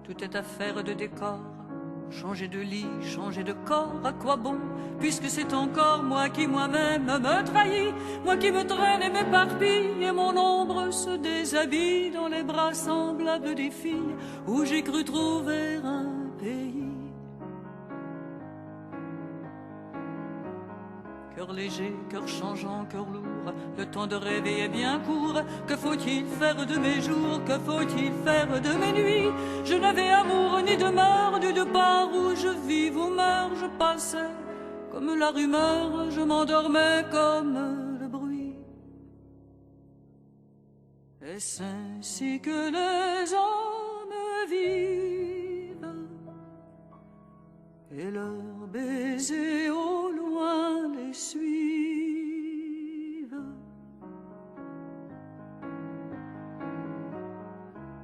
Tout est affaire de décor. Changer de lit, changer de corps, à quoi bon? Puisque c'est encore moi qui moi-même me trahis, moi qui me traîne et m'éparpille, et mon ombre se déshabille dans les bras semblables des filles où j'ai cru trouver un pays. Cœur léger, cœur changeant, cœur lourd, le temps de rêver est bien court. Que faut-il faire de mes jours? Que faut-il faire de mes nuits? Je n'avais amour ni demeure, ni de part où je vis ou meurs. Je passais comme la rumeur, je m'endormais comme le bruit. Est-ce ainsi que les hommes vivent? Et leurs baisers au loin les suivent.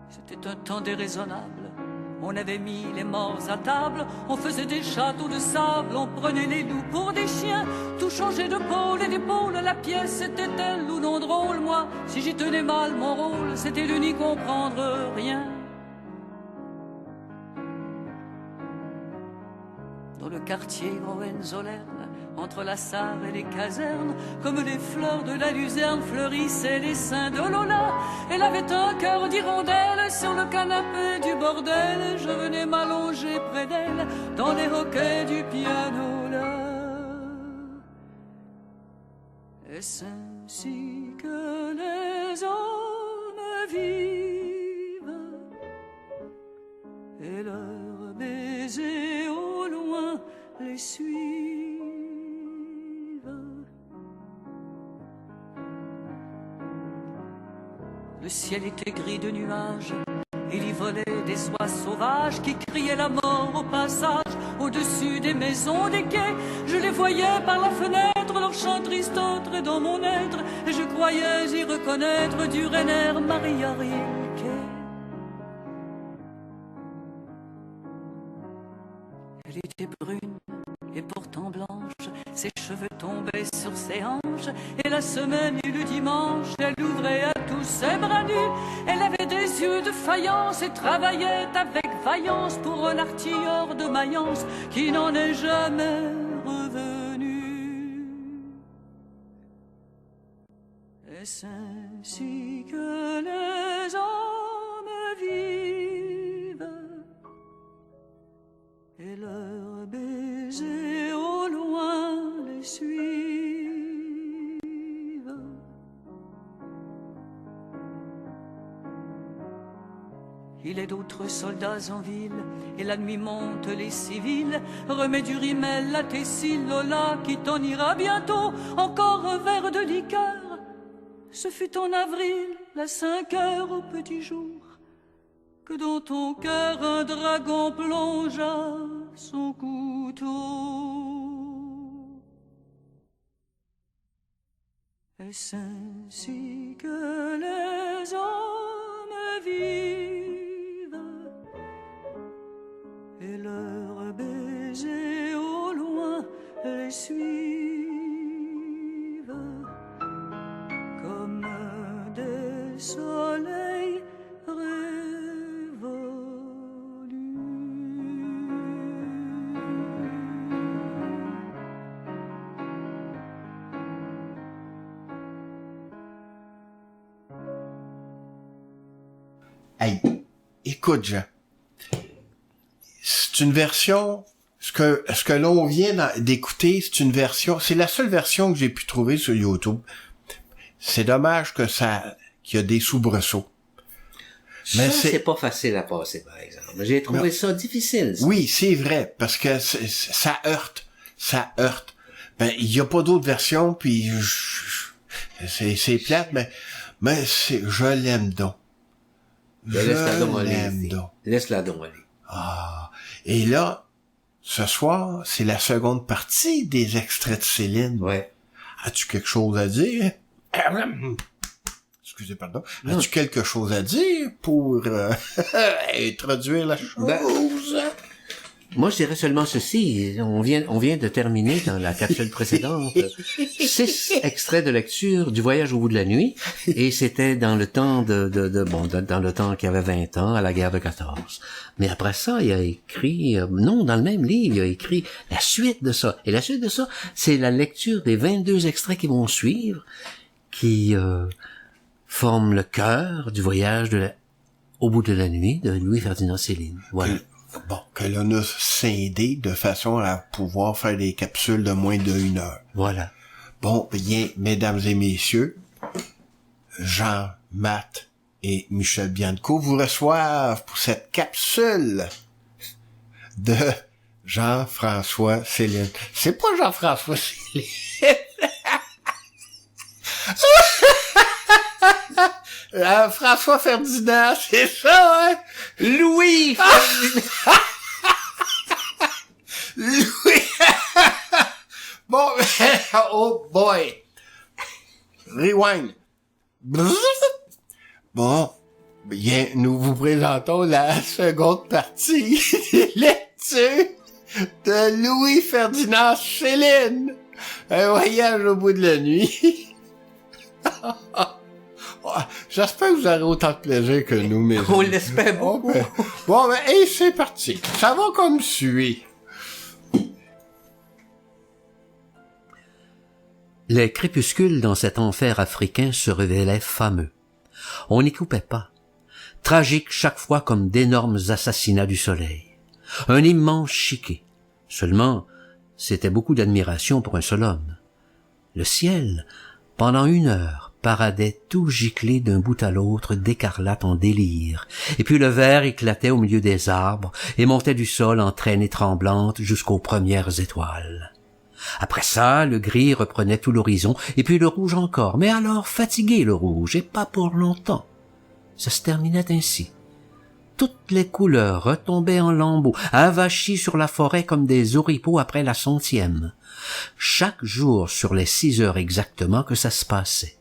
C'était un temps déraisonnable. On avait mis les morts à table, on faisait des châteaux de sable, on prenait les loups pour des chiens, tout changeait de pôle et d'épaule, la pièce était-elle ou non drôle? Moi, si j'y tenais mal mon rôle, c'était de n'y comprendre rien. Dans le quartier Hohenzollern, entre la Sarre et les casernes, comme les fleurs de la luzerne fleurissaient les seins de Lola. Elle avait un cœur d'hirondelle sur le canapé du bordel. Je venais m'allonger près d'elle dans les hoquets du piano là. Est-ce ainsi que les hommes vivent? Et leurs baisers au loin les suivent. Le ciel était gris de nuages, il y volait des oies sauvages qui criaient la mort au passage, au-dessus des maisons, des quais. Je les voyais par la fenêtre, leur chant triste entrait dans mon être, et je croyais y reconnaître du Rainer Maria Rilke. Elle était brune et pourtant blanche, ses cheveux tombaient sur ses hanches, et la semaine et le dimanche, elle ouvrait à tous ses bras nus. Elle avait des yeux de faïence et travaillait avec vaillance pour un artilleur de Mayence qui n'en est jamais revenu. Est-ce ainsi que les hommes vivent? Et leurs baisers au loin les suivent. Il est d'autres soldats en ville, et la nuit monte les civils. Remets du rimel à tes cils, Lola, qui t'en ira bientôt. Encore un verre de liqueur. Ce fut en avril, à 5 heures au petit jour, que dans ton cœur un dragon plongea son couteau. Est-ce ainsi que les hommes vivent? Et leurs baisers au loin les suivent, comme des soleils révolus. Hey, écoute, Jean. C'est une version, ce que l'on vient d'écouter, c'est une version, c'est la seule version que j'ai pu trouver sur YouTube. C'est dommage qu'il y a des soubresauts. Mais c'est pas facile à passer, par exemple. J'ai trouvé ça difficile. Ça. Oui, c'est vrai, parce que ça heurte. Ben, il y a pas d'autres versions, puis c'est plate, mais je l'aime donc. Laisse-la donc aller. Ah. Et là, ce soir, c'est la seconde partie des extraits de Céline. Ouais. As-tu quelque chose à dire? Excusez, pardon. As-tu quelque chose à dire pour introduire la chose? Moi, je dirais seulement ceci. On vient de terminer dans la capsule précédente 6 extraits de lecture du Voyage au bout de la nuit, et c'était dans le temps dans le temps qu'il y avait 20 ans, à la guerre de 14. Mais après ça, il a écrit, dans le même livre, il a écrit la suite de ça. Et la suite de ça, c'est la lecture des 22 extraits qui vont suivre, qui forment le cœur du Voyage au bout de la nuit de Louis-Ferdinand Céline. Voilà. Que l'on a scindé de façon à pouvoir faire des capsules de moins d'1 heure. Voilà. Bon, bien, mesdames et messieurs, Jean, Matt et Michel Bianco vous reçoivent pour cette capsule de Jean-François Céline. C'est pas Jean-François Céline. François Ferdinand, c'est ça, hein? Louis Ferdinand. Louis. Bon, oh boy. Rewind. Bon, bien, nous vous présentons la seconde partie des lectures de Louis Ferdinand Céline. Un voyage au bout de la nuit. J'espère que vous aurez autant de plaisir que nous, mes amis. On l'espère beaucoup. Bon, et c'est parti. Ça va comme suit. Les crépuscules dans cet enfer africain se révélaient fameux. On n'y coupait pas. Tragiques chaque fois comme d'énormes assassinats du soleil. Un immense chiquet. Seulement, c'était beaucoup d'admiration pour un seul homme. Le ciel, pendant 1 heure, paradait tout giclé d'un bout à l'autre d'écarlate en délire, et puis le vert éclatait au milieu des arbres et montait du sol en traînées tremblantes jusqu'aux premières étoiles. Après ça, le gris reprenait tout l'horizon, et puis le rouge encore, mais alors fatigué le rouge, et pas pour longtemps. Ça se terminait ainsi. Toutes les couleurs retombaient en lambeaux, avachis sur la forêt comme des oripeaux après la 100e. Chaque jour sur les 6 heures exactement que ça se passait.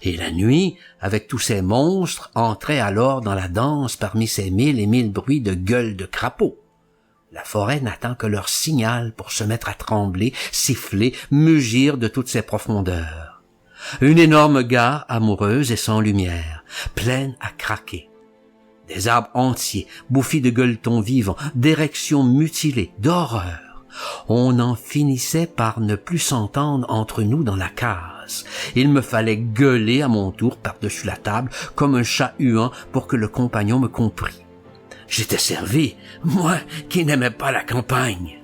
Et la nuit, avec tous ces monstres, entrait alors dans la danse parmi ces 1000 et 1000 bruits de gueules de crapauds. La forêt n'attend que leur signal pour se mettre à trembler, siffler, mugir de toutes ses profondeurs. Une énorme gare amoureuse et sans lumière, pleine à craquer. Des arbres entiers, bouffis de gueuletons vivants, d'érections mutilées, d'horreur. On n'en finissait par ne plus s'entendre entre nous dans la case. Il me fallait gueuler à mon tour par-dessus la table comme un chat huant pour que le compagnon me comprît. J'étais servi, moi qui n'aimais pas la campagne.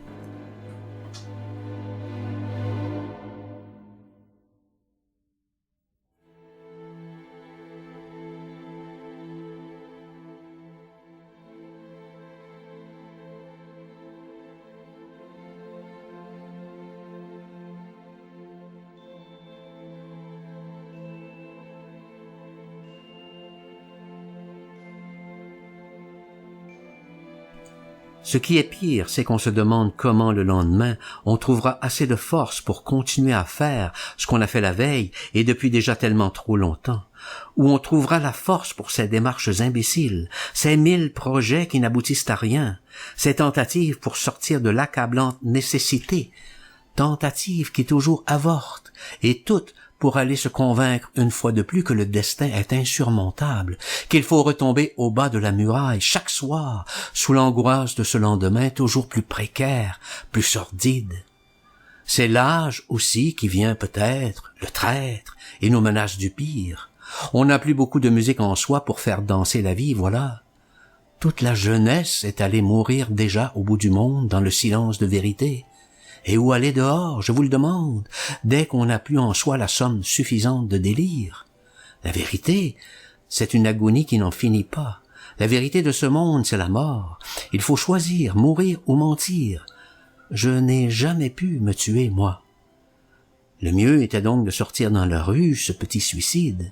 Ce qui est pire, c'est qu'on se demande comment le lendemain on trouvera assez de force pour continuer à faire ce qu'on a fait la veille et depuis déjà tellement trop longtemps, où on trouvera la force pour ces démarches imbéciles, ces 1000 projets qui n'aboutissent à rien, ces tentatives pour sortir de l'accablante nécessité, tentatives qui toujours avortent, et toutes pour aller se convaincre une fois de plus que le destin est insurmontable, qu'il faut retomber au bas de la muraille chaque soir, sous l'angoisse de ce lendemain toujours plus précaire, plus sordide. C'est l'âge aussi qui vient peut-être, le traître, et nous menace du pire. On n'a plus beaucoup de musique en soi pour faire danser la vie, voilà. Toute la jeunesse est allée mourir déjà au bout du monde dans le silence de vérité. Et où aller dehors, je vous le demande, dès qu'on n'a plus en soi la somme suffisante de délire? La vérité, c'est une agonie qui n'en finit pas. La vérité de ce monde, c'est la mort. Il faut choisir, mourir ou mentir. Je n'ai jamais pu me tuer, moi. Le mieux était donc de sortir dans la rue ce petit suicide.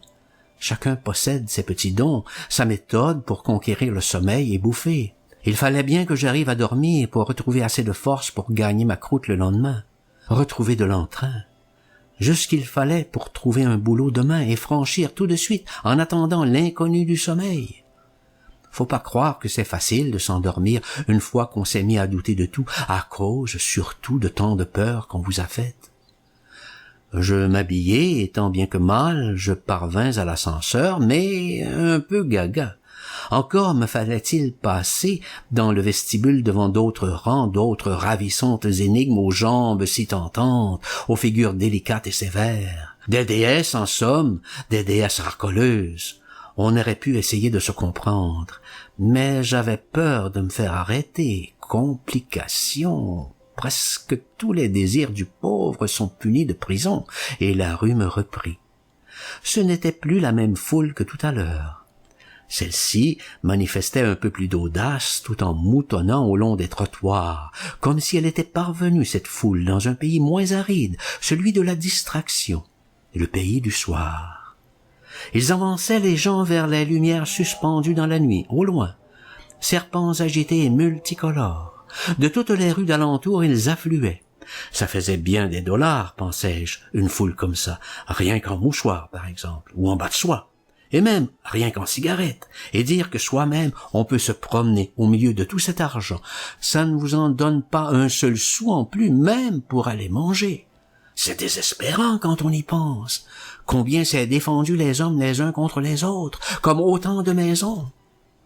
Chacun possède ses petits dons, sa méthode pour conquérir le sommeil et bouffer. Il fallait bien que j'arrive à dormir pour retrouver assez de force pour gagner ma croûte le lendemain, retrouver de l'entrain. Juste qu'il fallait pour trouver un boulot demain et franchir tout de suite en attendant l'inconnu du sommeil. Faut pas croire que c'est facile de s'endormir une fois qu'on s'est mis à douter de tout, à cause surtout de tant de peur qu'on vous a faites. Je m'habillai, et tant bien que mal, je parvins à l'ascenseur, mais un peu gaga. Encore me fallait-il passer dans le vestibule devant d'autres rangs, d'autres ravissantes énigmes aux jambes si tentantes, aux figures délicates et sévères. Des déesses, en somme, des déesses racoleuses. On aurait pu essayer de se comprendre, mais j'avais peur de me faire arrêter. Complication. Presque tous les désirs du pauvre sont punis de prison, et la rue me reprit. Ce n'était plus la même foule que tout à l'heure. Celle-ci manifestait un peu plus d'audace tout en moutonnant au long des trottoirs, comme si elle était parvenue, cette foule, dans un pays moins aride, celui de la distraction, le pays du soir. Ils avançaient les gens vers les lumières suspendues dans la nuit, au loin, serpents agités et multicolores. De toutes les rues d'alentour, ils affluaient. Ça faisait bien des dollars, pensais-je, une foule comme ça, rien qu'en mouchoir, par exemple, ou en bas de soie. Et même rien qu'en cigarette, et dire que soi-même on peut se promener au milieu de tout cet argent, ça ne vous en donne pas un seul sou en plus, même pour aller manger. C'est désespérant quand on y pense. Combien c'est défendu les hommes les uns contre les autres, comme autant de maisons.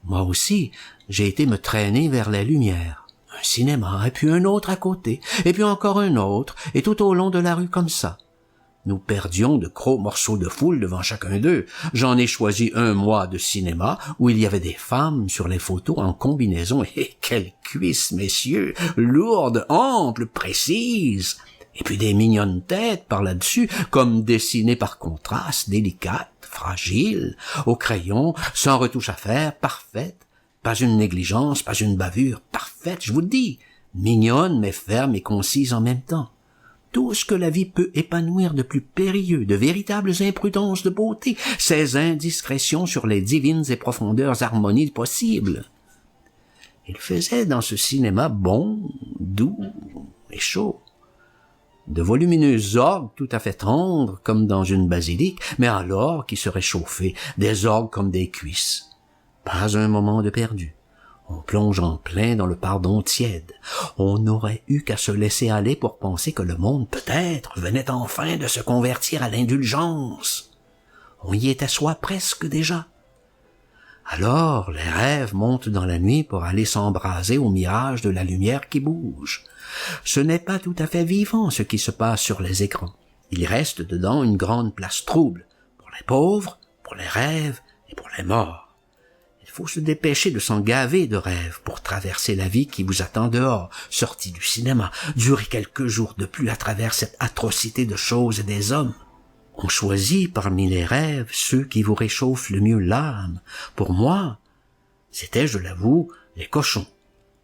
Moi aussi, j'ai été me traîner vers les lumières. Un cinéma, et puis un autre à côté, et puis encore un autre, et tout au long de la rue comme ça. Nous perdions de gros morceaux de foule devant chacun d'eux. J'en ai choisi un, moi, de cinéma, où il y avait des femmes sur les photos en combinaison. Et quelles cuisses, messieurs! Lourdes, amples, précises! Et puis des mignonnes têtes par là-dessus, comme dessinées par contraste, délicates, fragiles, au crayon, sans retouche à faire, parfaites. Pas une négligence, pas une bavure, parfaite, je vous le dis. Mignonne, mais ferme et concise en même temps. Tout ce que la vie peut épanouir de plus périlleux, de véritables imprudences de beauté, ces indiscrétions sur les divines et profondeurs harmonies possibles. Il faisait dans ce cinéma bon, doux et chaud. De volumineux orgues tout à fait tendres, comme dans une basilique, mais alors qui se réchauffaient, des orgues comme des cuisses. Pas un moment de perdu. On plonge en plein dans le pardon tiède. On n'aurait eu qu'à se laisser aller pour penser que le monde, peut-être, venait enfin de se convertir à l'indulgence. On y était soi presque déjà. Alors, les rêves montent dans la nuit pour aller s'embraser au mirage de la lumière qui bouge. Ce n'est pas tout à fait vivant ce qui se passe sur les écrans. Il reste dedans une grande place trouble, pour les pauvres, pour les rêves et pour les morts. Il faut se dépêcher de s'en gaver de rêves pour traverser la vie qui vous attend dehors, sortie du cinéma, durer quelques jours de plus à travers cette atrocité de choses et des hommes. On choisit parmi les rêves ceux qui vous réchauffent le mieux l'âme. Pour moi, c'était, je l'avoue, les cochons.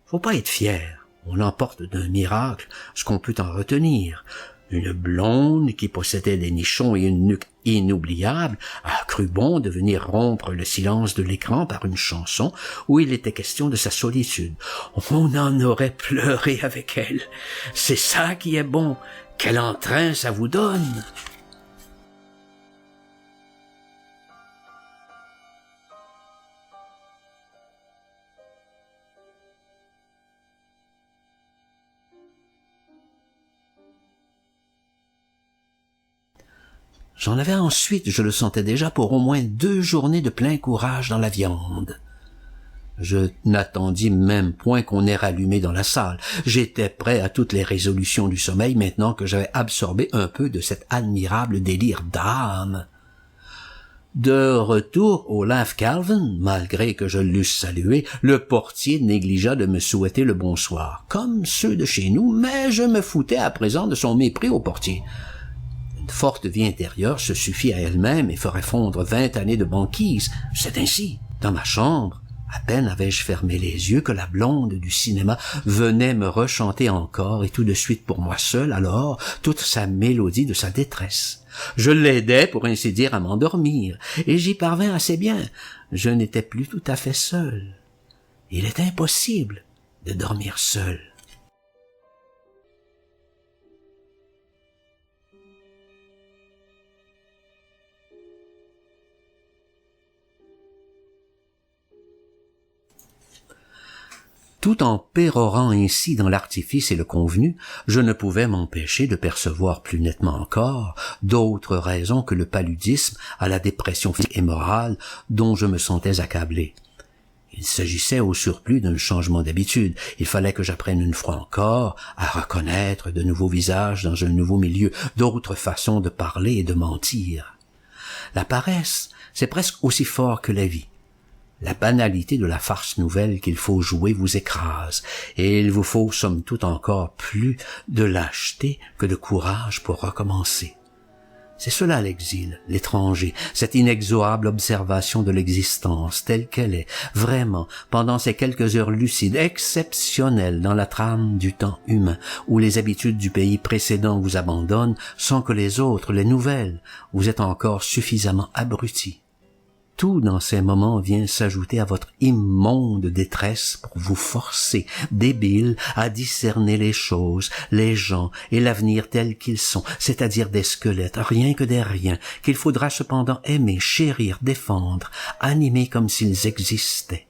Faut pas être fier. On emporte d'un miracle ce qu'on peut en retenir. Une blonde qui possédait des nichons et une nuque inoubliable a cru bon de venir rompre le silence de l'écran par une chanson où il était question de sa solitude. On en aurait pleuré avec elle. C'est ça qui est bon. Quel entrain ça vous donne! J'en avais ensuite, je le sentais déjà, pour au moins 2 journées de plein courage dans la viande. Je n'attendis même point qu'on ait rallumé dans la salle. J'étais prêt à toutes les résolutions du sommeil maintenant que j'avais absorbé un peu de cet admirable délire d'âme. De retour au Laugh Calvin, malgré que je l'eusse salué, le portier négligea de me souhaiter le bonsoir, comme ceux de chez nous, mais je me foutais à présent de son mépris au portier. Une forte vie intérieure se suffit à elle-même et ferait fondre 20 années de banquise. C'est ainsi. Dans ma chambre, à peine avais-je fermé les yeux que la blonde du cinéma venait me rechanter encore et tout de suite pour moi seul alors toute sa mélodie de sa détresse. Je l'aidais pour ainsi dire à m'endormir et j'y parvins assez bien. Je n'étais plus tout à fait seul. Il est impossible de dormir seul. Tout en pérorant ainsi dans l'artifice et le convenu, je ne pouvais m'empêcher de percevoir plus nettement encore d'autres raisons que le paludisme à la dépression physique et morale dont je me sentais accablé. Il s'agissait au surplus d'un changement d'habitude. Il fallait que j'apprenne une fois encore à reconnaître de nouveaux visages dans un nouveau milieu, d'autres façons de parler et de mentir. La paresse, c'est presque aussi fort que la vie. La banalité de la farce nouvelle qu'il faut jouer vous écrase, et il vous faut somme toute encore plus de lâcheté que de courage pour recommencer. C'est cela l'exil, l'étranger, cette inexorable observation de l'existence telle qu'elle est, vraiment, pendant ces quelques heures lucides, exceptionnelles dans la trame du temps humain, où les habitudes du pays précédent vous abandonnent, sans que les autres, les nouvelles, vous aient encore suffisamment abrutis. Tout dans ces moments vient s'ajouter à votre immonde détresse pour vous forcer, débiles, à discerner les choses, les gens et l'avenir tels qu'ils sont, c'est-à-dire des squelettes, rien que des riens, qu'il faudra cependant aimer, chérir, défendre, animer comme s'ils existaient.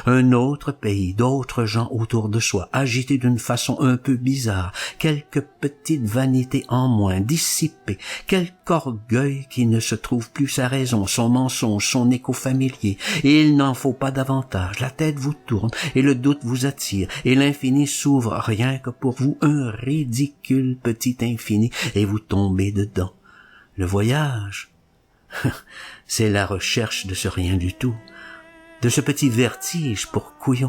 Un autre pays, d'autres gens autour de soi, agités d'une façon un peu bizarre, quelques petites vanités en moins, dissipées, quelque orgueil qui ne se trouve plus sa raison, son mensonge, son écho familier, et il n'en faut pas davantage, la tête vous tourne, et le doute vous attire, et l'infini s'ouvre rien que pour vous, un ridicule petit infini, et vous tombez dedans. Le voyage, c'est la recherche de ce rien du tout, de ce petit vertige pour couillon.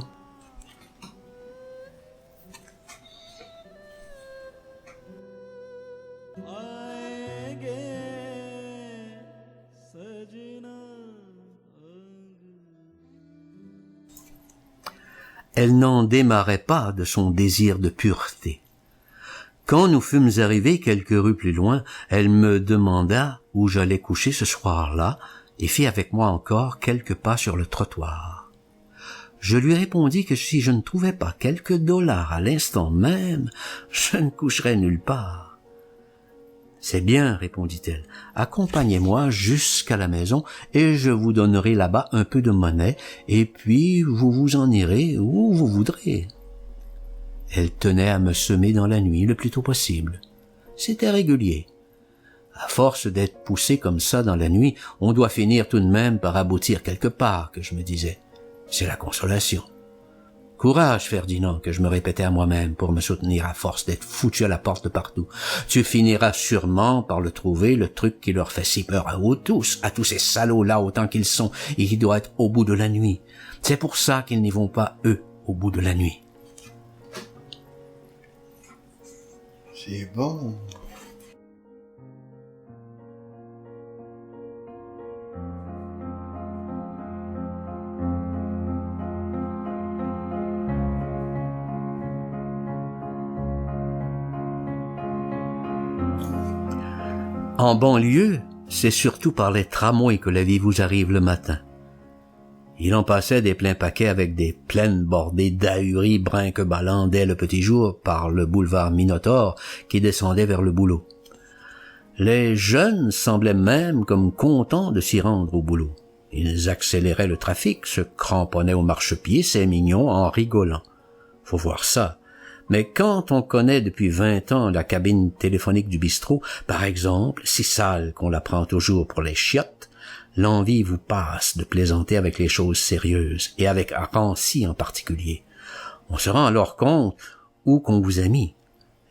Elle n'en démarrait pas de son désir de pureté. Quand nous fûmes arrivés quelques rues plus loin, elle me demanda où j'allais coucher ce soir-là, et fit avec moi encore quelques pas sur le trottoir. Je lui répondis que si je ne trouvais pas quelques dollars à l'instant même, je ne coucherais nulle part. « C'est bien, répondit-elle, accompagnez-moi jusqu'à la maison et je vous donnerai là-bas un peu de monnaie et puis vous vous en irez où vous voudrez. » Elle tenait à me semer dans la nuit le plus tôt possible. C'était régulier. À force d'être poussé comme ça dans la nuit, on doit finir tout de même par aboutir quelque part, que je me disais. C'est la consolation. Courage, Ferdinand, que je me répétais à moi-même pour me soutenir à force d'être foutu à la porte de partout. Tu finiras sûrement par le trouver, le truc qui leur fait si peur à eux tous, à tous ces salauds-là autant qu'ils sont, et qui doit être au bout de la nuit. C'est pour ça qu'ils n'y vont pas, eux, au bout de la nuit. C'est bon. En banlieue, c'est surtout par les tramways que la vie vous arrive le matin. Il en passait des pleins paquets avec des plaines bordées d'ahuris brinque-ballant dès le petit jour par le boulevard Minotaure qui descendait vers le boulot. Les jeunes semblaient même comme contents de s'y rendre au boulot. Ils accéléraient le trafic, se cramponnaient au marchepied, c'est mignon, en rigolant. Faut voir ça. Mais quand on connaît depuis 20 ans la cabine téléphonique du bistrot, par exemple, si sale qu'on la prend toujours pour les chiottes, l'envie vous passe de plaisanter avec les choses sérieuses, et avec Rancy en particulier. On se rend alors compte où qu'on vous a mis.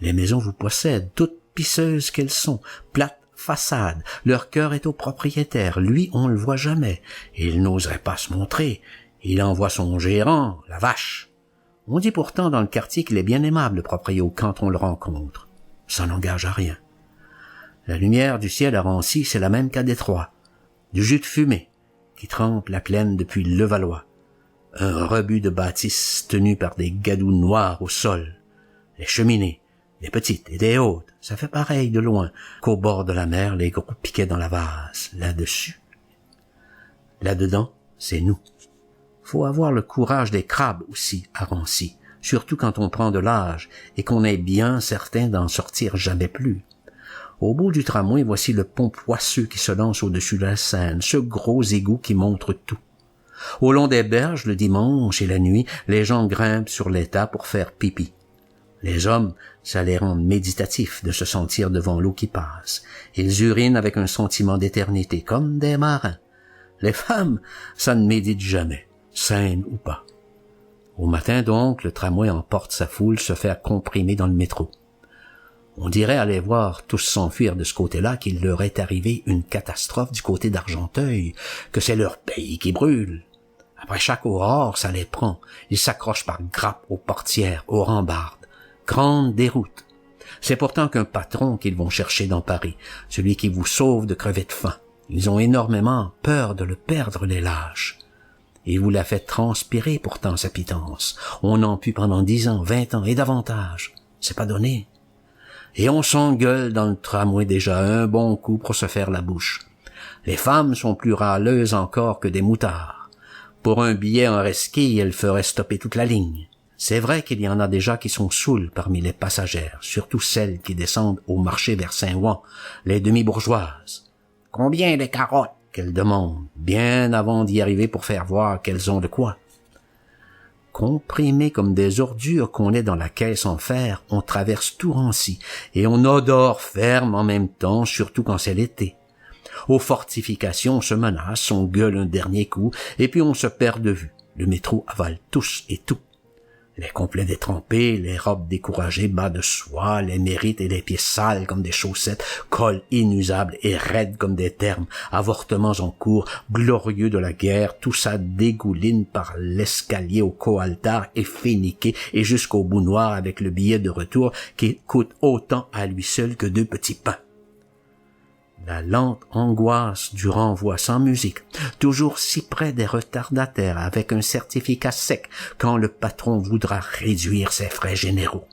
Les maisons vous possèdent, toutes pisseuses qu'elles sont, plates façades, leur cœur est au propriétaire, lui on le voit jamais, et il n'oserait pas se montrer, il envoie son gérant, la vache. On dit pourtant dans le quartier qu'il est bien aimable, le proprio, quand on le rencontre. Ça n'engage à rien. La lumière du ciel à Rancy, c'est la même qu'à Détroit. Du jus de fumée, qui trempe la plaine depuis Levallois. Un rebut de bâtisses tenues par des gadous noirs au sol. Les cheminées, des petites et des hautes, ça fait pareil de loin qu'au bord de la mer, les gros piquets dans la vase, là-dessus. Là-dedans, c'est nous. Faut avoir le courage des crabes aussi à Rancy, surtout quand on prend de l'âge et qu'on est bien certain d'en sortir jamais plus. Au bout du tramway, voici le pont poisseux qui se lance au-dessus de la Seine, ce gros égout qui montre tout. Au long des berges, le dimanche et la nuit, les gens grimpent sur l'étang pour faire pipi. Les hommes, ça les rend méditatifs de se sentir devant l'eau qui passe. Ils urinent avec un sentiment d'éternité, comme des marins. Les femmes, ça ne médite jamais, saines ou pas. Au matin donc, le tramway emporte sa foule se faire comprimer dans le métro. On dirait aller voir tous s'enfuir de ce côté-là qu'il leur est arrivé une catastrophe du côté d'Argenteuil, que c'est leur pays qui brûle. Après chaque aurore, ça les prend. Ils s'accrochent par grappes aux portières, aux rambardes. Grande déroute. C'est pourtant qu'un patron qu'ils vont chercher dans Paris, celui qui vous sauve de crever de faim. Ils ont énormément peur de le perdre, les lâches. Il vous l'a fait transpirer pourtant sa pitance. On en pue pendant 10 ans, 20 ans et davantage. C'est pas donné. Et on s'engueule dans le tramway déjà un bon coup pour se faire la bouche. Les femmes sont plus râleuses encore que des moutards. Pour un billet en resquille, elles feraient stopper toute la ligne. C'est vrai qu'il y en a déjà qui sont saoules parmi les passagères, surtout celles qui descendent au marché vers Saint-Ouen, les demi-bourgeoises. Combien les carottes qu'elles demandent, bien avant d'y arriver pour faire voir qu'elles ont de quoi. Comprimés comme des ordures qu'on est dans la caisse en fer, on traverse tout Rancy, et on odore ferme en même temps, surtout quand c'est l'été. Aux fortifications, on se menace, on gueule un dernier coup, et puis on se perd de vue. Le métro avale tous et tout. Les complets détrempés, les robes découragées, bas de soie, les mérites et les pieds sales comme des chaussettes, cols inusables et raides comme des termes, avortements en cours, glorieux de la guerre, tout ça dégouline par l'escalier au coaltar efféniqué et jusqu'au bout noir avec le billet de retour qui coûte autant à lui seul que 2 petits pains. La lente angoisse du renvoi sans musique, toujours si près des retardataires avec un certificat sec quand le patron voudra réduire ses frais généraux.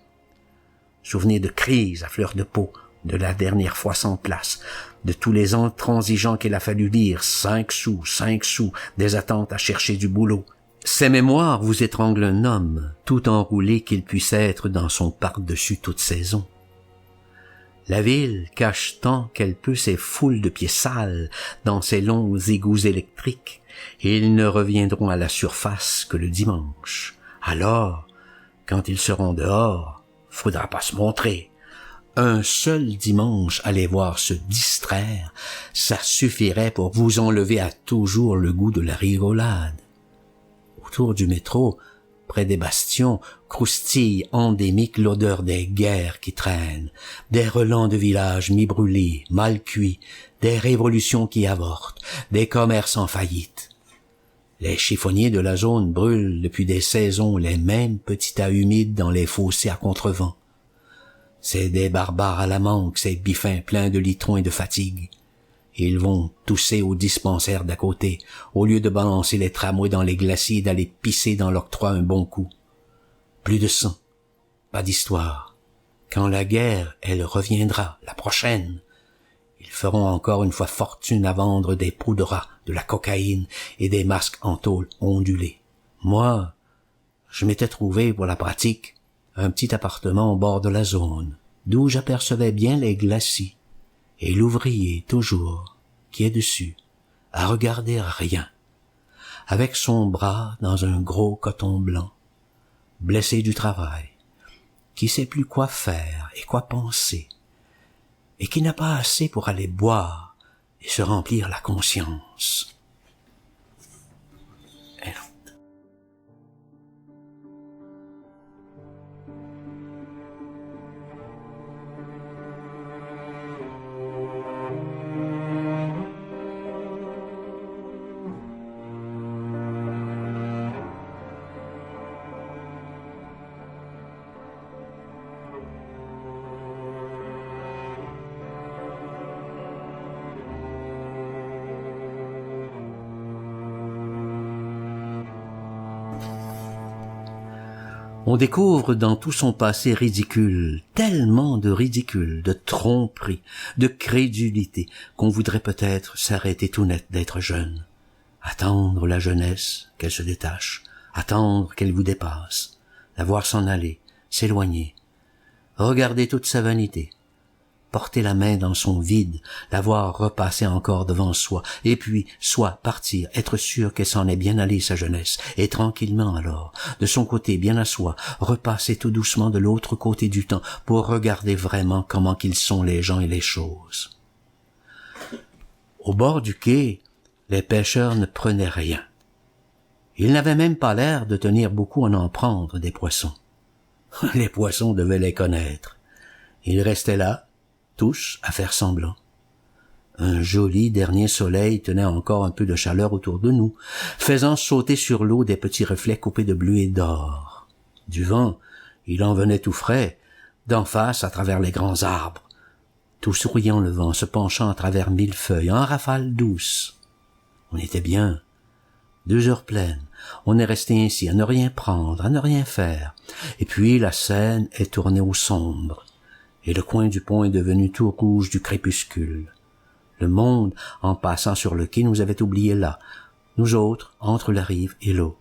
Souvenez de crises à fleur de peau, de la dernière fois sans place, de tous les intransigeants qu'il a fallu lire, 5 sous, des attentes à chercher du boulot. Ces mémoires vous étranglent un homme, tout enroulé qu'il puisse être dans son par-dessus toute saison. La ville cache tant qu'elle peut ses foules de pieds sales dans ses longs égouts électriques, et ils ne reviendront à la surface que le dimanche. Alors, quand ils seront dehors, faudra pas se montrer. Un seul dimanche à les voir se distraire, ça suffirait pour vous enlever à toujours le goût de la rigolade. Autour du métro, près des bastions, croustille endémique l'odeur des guerres qui traînent, des relents de villages mi-brûlés, mal cuits, des révolutions qui avortent, des commerces en faillite. Les chiffonniers de la zone brûlent depuis des saisons les mêmes petits tas humides dans les fossés à contrevent. C'est des barbares à la manque, ces biffins pleins de litrons et de fatigue. Ils vont tousser au dispensaire d'à côté, au lieu de balancer les tramways dans les glaciers et d'aller pisser dans l'octroi un bon coup. Plus de sang, pas d'histoire. Quand la guerre, elle reviendra, la prochaine, ils feront encore une fois fortune à vendre des poudres, de la cocaïne et des masques en tôle ondulés. Moi, je m'étais trouvé pour la pratique un petit appartement au bord de la zone, d'où j'apercevais bien les glacis, et l'ouvrier toujours, qui est dessus, à regarder rien, avec son bras dans un gros coton blanc, blessé du travail, qui sait plus quoi faire et quoi penser, et qui n'a pas assez pour aller boire et se remplir la conscience. On découvre dans tout son passé ridicule, tellement de ridicule, de tromperie, de crédulité, qu'on voudrait peut-être s'arrêter tout net d'être jeune. Attendre la jeunesse, qu'elle se détache, attendre qu'elle vous dépasse, la voir s'en aller, s'éloigner, regarder toute sa vanité, porter la main dans son vide, la voir repasser encore devant soi, et puis, soit partir, être sûr qu'elle s'en est bien allée sa jeunesse, et tranquillement alors, de son côté bien à soi, repasser tout doucement de l'autre côté du temps, pour regarder vraiment comment qu'ils sont les gens et les choses. Au bord du quai, les pêcheurs ne prenaient rien. Ils n'avaient même pas l'air de tenir beaucoup à en prendre des poissons. Les poissons devaient les connaître. Ils restaient là, tous à faire semblant. Un joli dernier soleil tenait encore un peu de chaleur autour de nous, faisant sauter sur l'eau des petits reflets coupés de bleu et d'or. Du vent, il en venait tout frais, d'en face à travers les grands arbres. Tout souriant le vent, se penchant à travers 1000 feuilles, en rafales douces. On était bien. 2 heures pleines. On est resté ainsi, à ne rien prendre, à ne rien faire. Et puis la Seine est tournée au sombre, et le coin du pont est devenu tout rouge du crépuscule. Le monde, en passant sur le quai, nous avait oubliés là, nous autres, entre la rive et l'eau.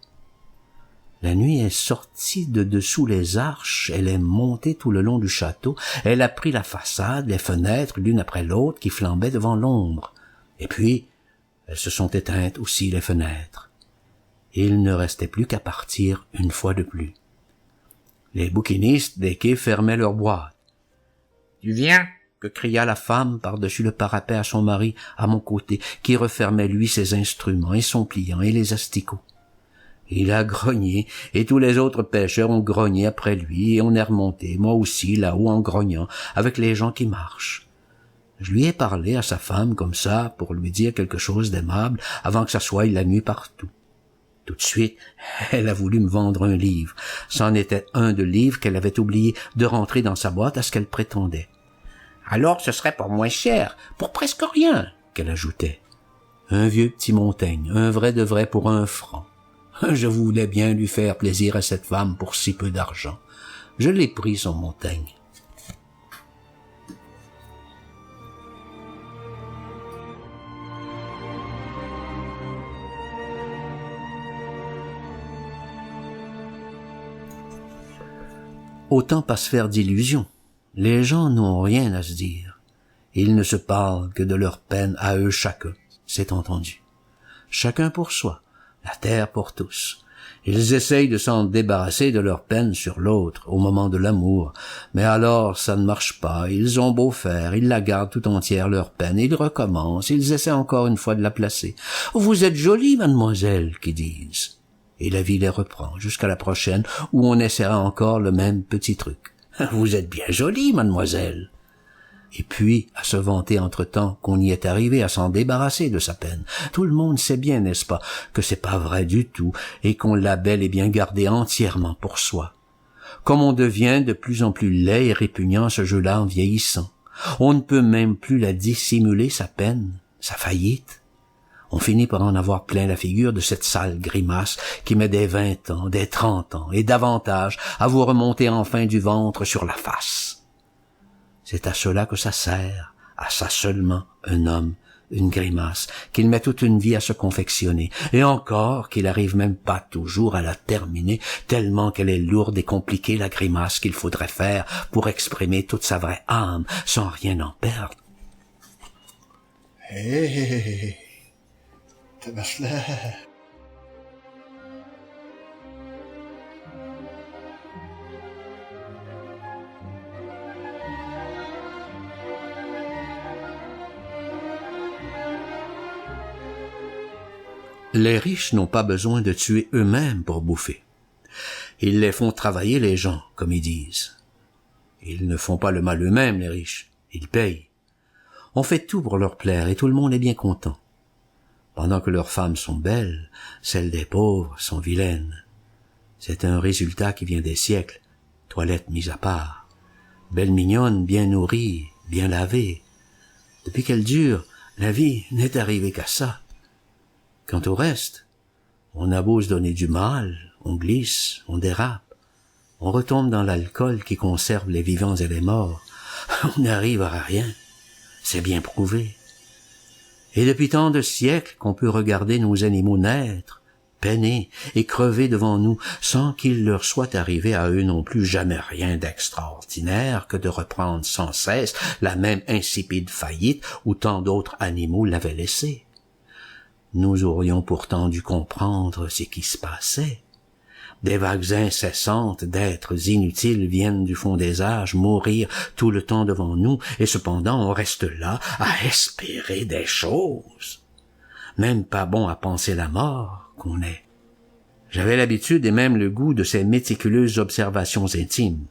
La nuit est sortie de dessous les arches, elle est montée tout le long du château, elle a pris la façade, les fenêtres, l'une après l'autre, qui flambaient devant l'ombre. Et puis, elles se sont éteintes aussi, les fenêtres. Il ne restait plus qu'à partir une fois de plus. Les bouquinistes des quais fermaient leurs boîtes. « Tu viens ?» que cria la femme par-dessus le parapet à son mari, à mon côté, qui refermait lui ses instruments et son pliant et les asticots. Il a grogné, et tous les autres pêcheurs ont grogné après lui, et on est remonté, moi aussi, là-haut en grognant, avec les gens qui marchent. Je lui ai parlé à sa femme comme ça, pour lui dire quelque chose d'aimable, avant que ça soit la nuit partout. Tout de suite, elle a voulu me vendre un livre. C'en était un de livres qu'elle avait oublié de rentrer dans sa boîte à ce qu'elle prétendait. Alors ce serait pour moins cher, pour presque rien, qu'elle ajoutait. Un vieux petit Montaigne, un vrai de vrai pour 1 franc. Je voulais bien lui faire plaisir à cette femme pour si peu d'argent. Je l'ai pris, son Montaigne. Autant pas se faire d'illusions. Les gens n'ont rien à se dire. Ils ne se parlent que de leur peine à eux chacun, c'est entendu. Chacun pour soi, la terre pour tous. Ils essayent de s'en débarrasser de leur peine sur l'autre, au moment de l'amour. Mais alors, ça ne marche pas. Ils ont beau faire, ils la gardent tout entière, leur peine. Ils recommencent, ils essaient encore une fois de la placer. « Vous êtes jolie, mademoiselle », qu'ils disent. Et la vie les reprend jusqu'à la prochaine, où on essaiera encore le même petit truc. « Vous êtes bien jolie, mademoiselle ». Et puis, à se vanter entre-temps qu'on y est arrivé à s'en débarrasser de sa peine. Tout le monde sait bien, n'est-ce pas, que c'est pas vrai du tout, et qu'on l'a bel et bien gardé entièrement pour soi. Comme on devient de plus en plus laid et répugnant ce jeu-là en vieillissant. On ne peut même plus la dissimuler, sa peine, sa faillite. On finit par en avoir plein la figure de cette sale grimace qui met des 20 ans, des 30 ans, et davantage, à vous remonter enfin du ventre sur la face. C'est à cela que ça sert, à ça seulement, un homme, une grimace, qu'il met toute une vie à se confectionner, et encore qu'il arrive même pas toujours à la terminer, tellement qu'elle est lourde et compliquée, la grimace qu'il faudrait faire pour exprimer toute sa vraie âme, sans rien en perdre. Hé, tabasse-la. Les riches n'ont pas besoin de tuer eux-mêmes pour bouffer. Ils les font travailler, les gens, comme ils disent. Ils ne font pas le mal eux-mêmes, les riches. Ils payent. On fait tout pour leur plaire et tout le monde est bien content. Pendant que leurs femmes sont belles, celles des pauvres sont vilaines. C'est un résultat qui vient des siècles, toilettes mises à part. Belles mignonnes, bien nourries, bien lavées. Depuis qu'elles durent, la vie n'est arrivée qu'à ça. Quant au reste, on a beau se donner du mal, on glisse, on dérape, on retombe dans l'alcool qui conserve les vivants et les morts, on n'arrive à rien, c'est bien prouvé. Et depuis tant de siècles qu'on peut regarder nos animaux naître, peiner et crever devant nous sans qu'il leur soit arrivé à eux non plus jamais rien d'extraordinaire que de reprendre sans cesse la même insipide faillite où tant d'autres animaux l'avaient laissée. Nous aurions pourtant dû comprendre ce qui se passait. Des vagues incessantes d'êtres inutiles viennent du fond des âges mourir tout le temps devant nous, et cependant on reste là à espérer des choses. Même pas bon à penser la mort qu'on est. J'avais l'habitude et même le goût de ces méticuleuses observations intimes.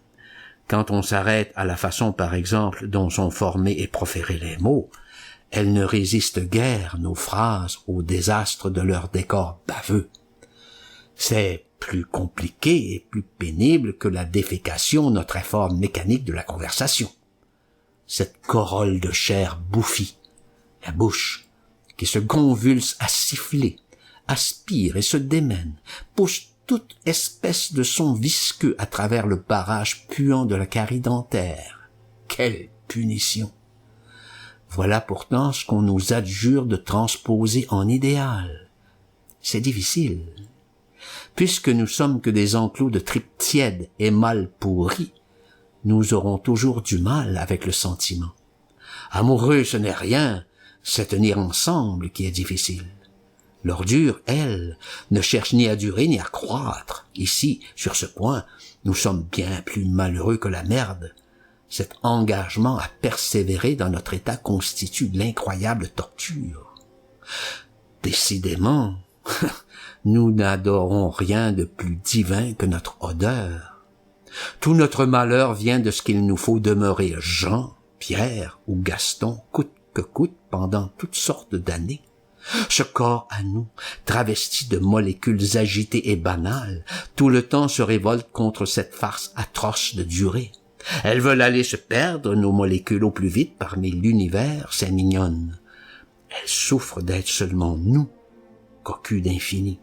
Quand on s'arrête à la façon, par exemple, dont sont formés et proférés les mots, elles ne résistent guère, nos phrases, au désastre de leur décor baveux. C'est plus compliqué et plus pénible que la défécation, notre effort mécanique de la conversation. Cette corolle de chair bouffie, la bouche, qui se convulse à siffler, aspire et se démène, pousse toute espèce de son visqueux à travers le barrage puant de la carie dentaire. Quelle punition! Voilà pourtant ce qu'on nous adjure de transposer en idéal. C'est difficile. Puisque nous sommes que des enclos de tripes tièdes et mal pourris, nous aurons toujours du mal avec le sentiment. Amoureux, ce n'est rien, c'est tenir ensemble qui est difficile. L'ordure, elle, ne cherche ni à durer ni à croître. Ici, sur ce point, nous sommes bien plus malheureux que la merde. Cet engagement à persévérer dans notre état constitue l'incroyable torture. Décidément, nous n'adorons rien de plus divin que notre odeur. Tout notre malheur vient de ce qu'il nous faut demeurer Jean, Pierre ou Gaston, coûte que coûte, pendant toutes sortes d'années. Ce corps à nous, travesti de molécules agitées et banales, tout le temps se révolte contre cette farce atroce de durée. Elles veulent aller se perdre, nos molécules, au plus vite parmi l'univers, c'est mignonne. Elles souffrent d'être seulement nous, cocus d'infini.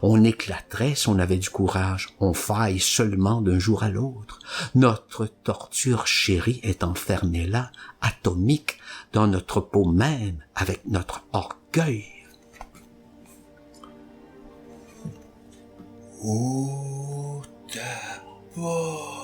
On éclaterait si on avait du courage, on faille seulement d'un jour à l'autre. Notre torture chérie est enfermée là, atomique, dans notre peau même, avec notre orgueil. Oh, d'abord.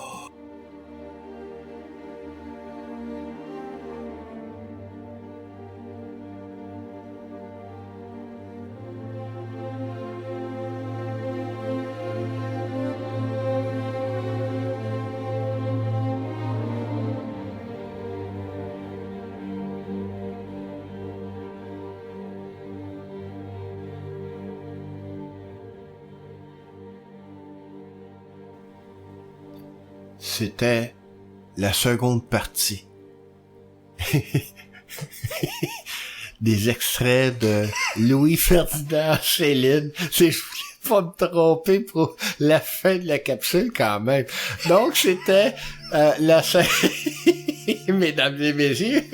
C'était la seconde partie des extraits de Louis-Ferdinand Céline. Je voulais pas me tromper pour la fin de la capsule quand même. Donc c'était la mesdames et messieurs.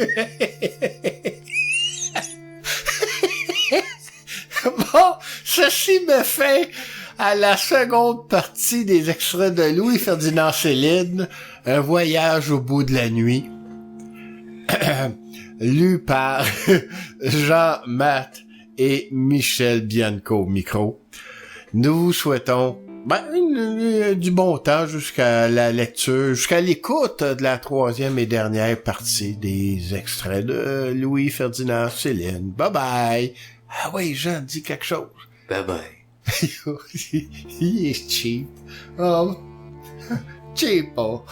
Bon, ceci me fait à la seconde partie des extraits de Louis-Ferdinand Céline, Un voyage au bout de la nuit, lu par Jean Matt et Michel Bianco au micro. Nous vous souhaitons du bon temps jusqu'à la lecture, jusqu'à l'écoute de la troisième et dernière partie des extraits de Louis-Ferdinand Céline. Bye bye! Ah oui, Jean, dis quelque chose. Bye bye. Il est cheap. Oh, cheap, oh.